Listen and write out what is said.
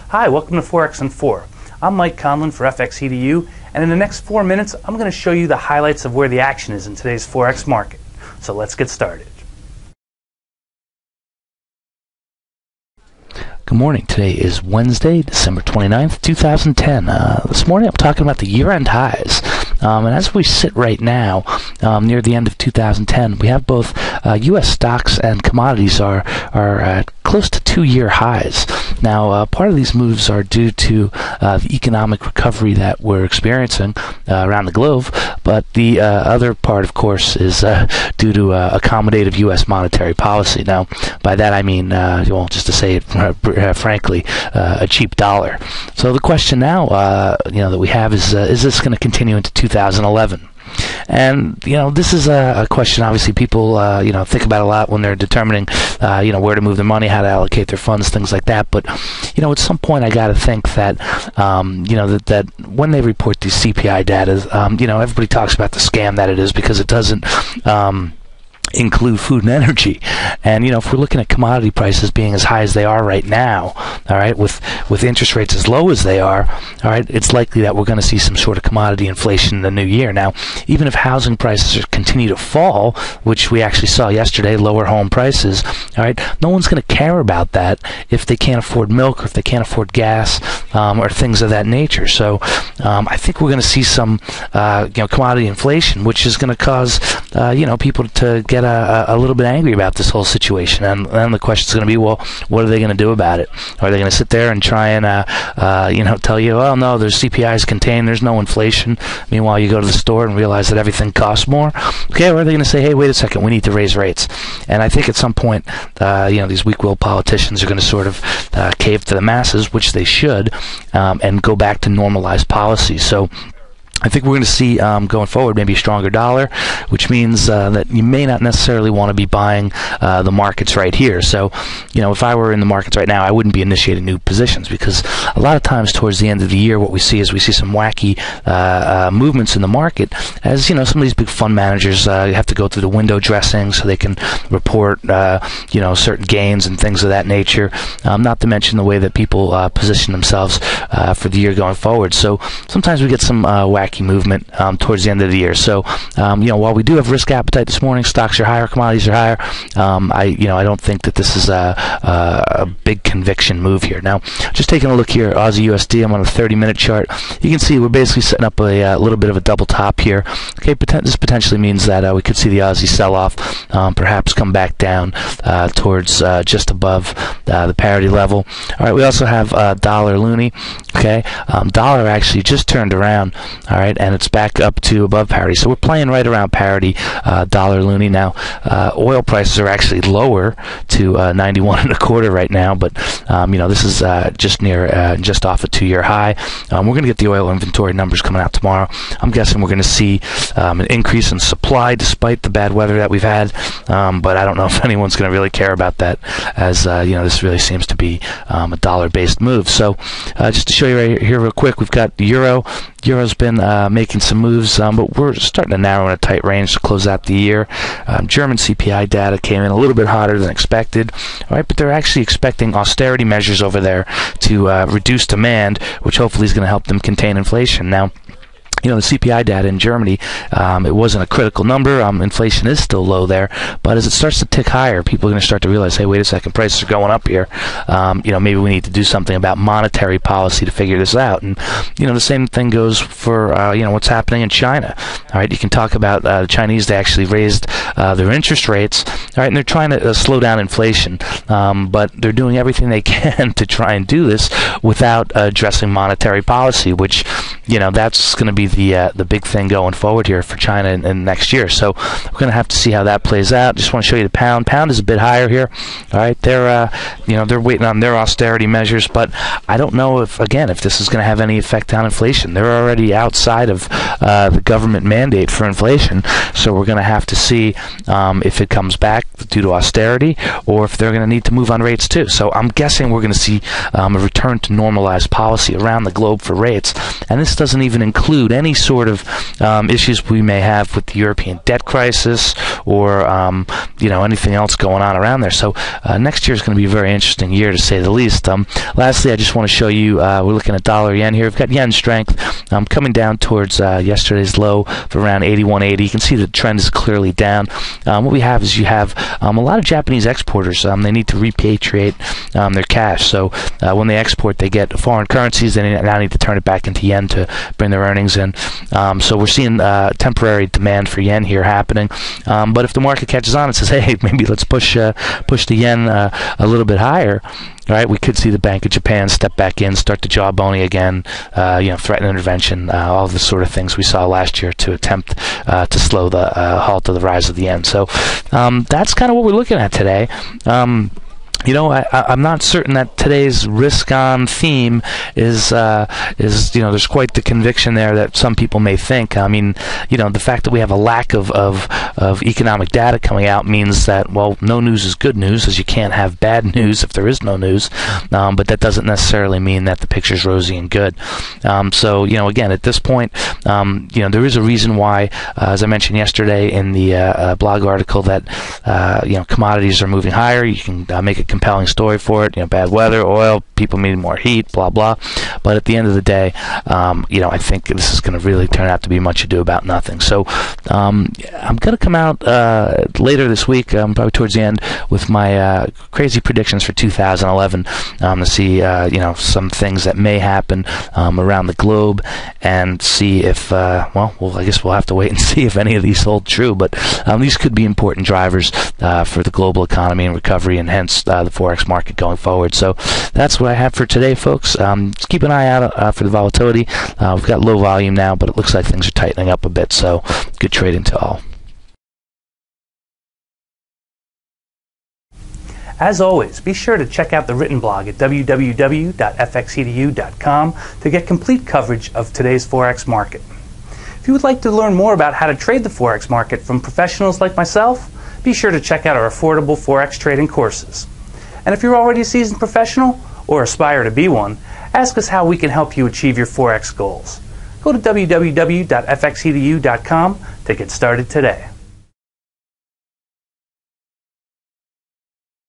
Hi, welcome to Forex in 4. I'm Mike Conlon for FXEDU, and in the next 4 minutes, I'm going to show you the highlights of where the action is in today's Forex market. So let's get started. Good morning. Today is Wednesday, December 29th, 2010. This morning I'm talking about the year-end highs. And as we sit right now, near the end of 2010, we have both U.S. stocks and commodities are at close to 2-year highs. Now, part of these moves are due to the economic recovery that we're experiencing around the globe, but the other part, of course, is due to accommodative U.S. monetary policy. Now, by that I mean, just to say it frankly, a cheap dollar. So the question now, that we have is this going to continue into 2011? And this is a question obviously people think about a lot when they're determining where to move their money, how to allocate their funds, things like that. But at some point I got to think that that when they report these CPI data, everybody talks about the scam that it is because it doesn't include food and energy. And if we're looking at commodity prices being as high as they are right now, all right, with interest rates as low as they are, all right, it's likely that we're going to see some sort of commodity inflation in the new year. Now, even if housing prices continue to fall, which we actually saw yesterday, lower home prices, all right, no one's going to care about that if they can't afford milk or if they can't afford gas or things of that nature. So I think we're going to see some commodity inflation, which is going to cause people to get a little bit angry about this whole situation, and then the question is going to be, well, what are they going to do about it? Are they going to sit there and try and tell you, well, no, there's CPIs contained, there's no inflation? Meanwhile, you go to the store and realize that everything costs more. Okay, or are they going to say, hey, wait a second, we need to raise rates? And I think at some point, these weak-willed politicians are going to sort of cave to the masses, which they should, and go back to normalized policy. So I think we're going to see, going forward, maybe a stronger dollar, which means that you may not necessarily want to be buying the markets right here. So, if I were in the markets right now, I wouldn't be initiating new positions, because a lot of times towards the end of the year, what we see is some wacky movements in the market. As some of these big fund managers have to go through the window dressing so they can report, certain gains and things of that nature. Not to mention the way that people position themselves for the year going forward. So sometimes we get some wacky movement towards the end of the year. So while we do have risk appetite this morning, stocks are higher, commodities are higher, I don't think that this is a big conviction move here. Now, just taking a look here, Aussie USD, I'm on a 30-minute chart. You can see we're basically setting up a little bit of a double top here. Okay, this potentially means that we could see the Aussie sell-off perhaps come back down towards just above the parity level. All right, we also have dollar loonie. Okay, dollar actually just turned around. All right, and it's back up to above parity. So we're playing right around parity, dollar loonie. Now, oil prices are actually lower to 91.25 right now, but this is just off a 2-year high. We're going to get the oil inventory numbers coming out tomorrow. I'm guessing we're going to see an increase in supply despite the bad weather that we've had, but I don't know if anyone's going to really care about that, as this really seems to be a dollar-based move. So just to show you right here real quick, we've got the euro. Euro's been making some moves, but we're starting to narrow in a tight range to close out the year. German CPI data came in a little bit hotter than expected, all right, but they're actually expecting austerity measures over there to reduce demand, which hopefully is going to help them contain inflation. Now, the CPI data in Germany, it wasn't a critical number. Inflation is still low there, but as it starts to tick higher, people are going to start to realize, hey, wait a second, prices are going up here. Maybe we need to do something about monetary policy to figure this out. And the same thing goes for what's happening in China. All right, you can talk about the Chinese. They actually raised their interest rates. All right, and they're trying to slow down inflation, but they're doing everything they can to try and do this without addressing monetary policy, which that's going to be the big thing going forward here for China in next year. So we're going to have to see how that plays out. Just want to show you the pound. Pound is a bit higher here. All right, they're waiting on their austerity measures, but I don't know if this is going to have any effect on inflation. They're already outside of the government mandate for inflation, so we're going to have to see if it comes back due to austerity, or if they're going to need to move on rates too. So I'm guessing we're going to see a return to normalized policy around the globe for rates, and this doesn't even include any sort of issues we may have with the European debt crisis or anything else going on around there. So next year is going to be a very interesting year, to say the least. Lastly, I just want to show you, we're looking at dollar yen here. We've got yen strength coming down towards yesterday's low of around 81.80. You can see the trend is clearly down. What we have is you have a lot of Japanese exporters. They need to repatriate their cash. So when they export, they get foreign currencies. They now need to turn it back into yen to bring their earnings in. So we're seeing temporary demand for yen here happening. But if the market catches on and says, hey, maybe let's push the yen a little bit higher, right, we could see the Bank of Japan step back in, start the jawbone again, threaten intervention, all the sort of things we saw last year to attempt to slow the halt to the rise of the yen. So that's kind of what we're looking at today. I'm not certain that today's risk-on theme is there's quite the conviction there that some people may think. I mean, the fact that we have a lack of economic data coming out means that, well, no news is good news, as you can't have bad news if there is no news, but that doesn't necessarily mean that the picture's rosy and good. So, again, at this point, there is a reason why, as I mentioned yesterday in the blog article, that, commodities are moving higher. You can make a compelling story for it. Bad weather, oil, people needing more heat, blah blah. But at the end of the day, I think this is going to really turn out to be much ado about nothing. So I'm going to come out later this week, probably towards the end, with my crazy predictions for 2011 to see some things that may happen around the globe, and see if I guess we'll have to wait and see if any of these hold true. But these could be important drivers for the global economy and recovery, and hence the Forex market going forward. So that's what I have for today, folks. Just keep an eye out for the volatility. We've got low volume now, but it looks like things are tightening up a bit, so good trading to all. As always, be sure to check out the written blog at www.fxedu.com to get complete coverage of today's Forex market. If you would like to learn more about how to trade the Forex market from professionals like myself, be sure to check out our affordable Forex trading courses. And if you're already a seasoned professional or aspire to be one, ask us how we can help you achieve your Forex goals. Go to www.fxedu.com to get started today.